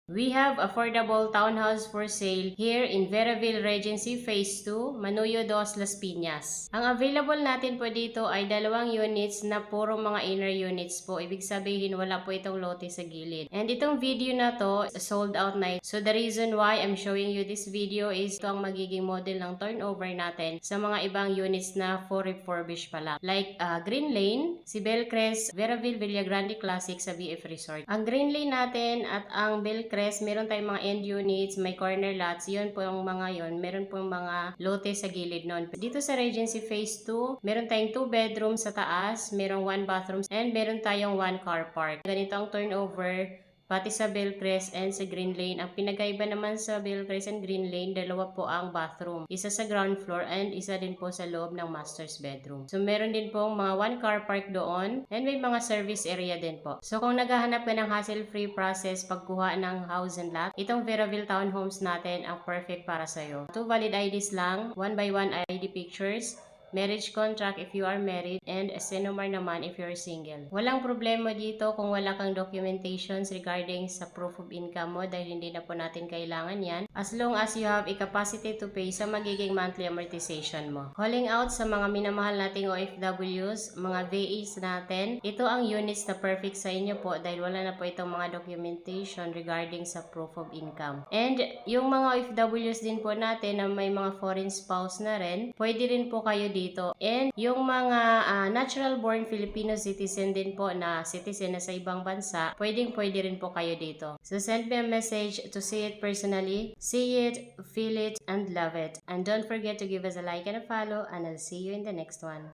We have affordable townhouse for sale here in Veraville Regency Phase 2, Manuyo dos Las Piñas. Ang available natin po dito ay dalawang units na puro mga inner units po. Ibig sabihin wala po itong lote sa gilid. And itong video na to sold out na. So the reason why I'm showing you this video is ito ang magiging model ng turnover natin sa mga ibang units na for refurbish pala. Like Green Lane, si Bellcrest, Veraville Villagrande Classic sa BF Resort. Ang Green Lane natin at ang Bellcrest, meron tayong mga end units, may corner lots, yun po yung mga yun. Meron po yung mga lote sa gilid nun. Dito sa Regency Phase 2, meron tayong 2 bedrooms sa taas, merong 1 bathroom, and meron tayong 1 car park. Ganito ang turnover pati sa Bellcrest and sa Green Lane. Ang pinagkaiba naman sa Bellcrest and Green Lane, dalawa po ang bathroom. Isa sa ground floor and isa din po sa loob ng master's bedroom. So meron din pong mga 1 car park doon and may mga service area din po. So kung naghahanap ka ng hassle-free process pagkuha ng house and lot, itong Veraville Townhomes natin ang perfect para sa'yo. 2 valid IDs lang, 1 by 1 ID pictures, marriage contract if you are married, and SINOMAR naman if you're single. Walang problema dito kung wala kang documentations regarding sa proof of income mo dahil hindi na po natin kailangan yan as long as you have a capacity to pay sa magiging monthly amortization mo. Calling out sa mga minamahal nating OFWs, mga VAs natin, ito ang units na perfect sa inyo po dahil wala na po itong mga documentation regarding sa proof of income. And yung mga OFWs din po natin na may mga foreign spouse na rin, pwede rin po kayo dito. And yung mga natural born Filipino citizen din po na citizen na sa ibang bansa, pwede rin po kayo dito. So send me a message to see it personally. See it, feel it, and love it. And don't forget to give us a like and a follow, and I'll see you in the next one.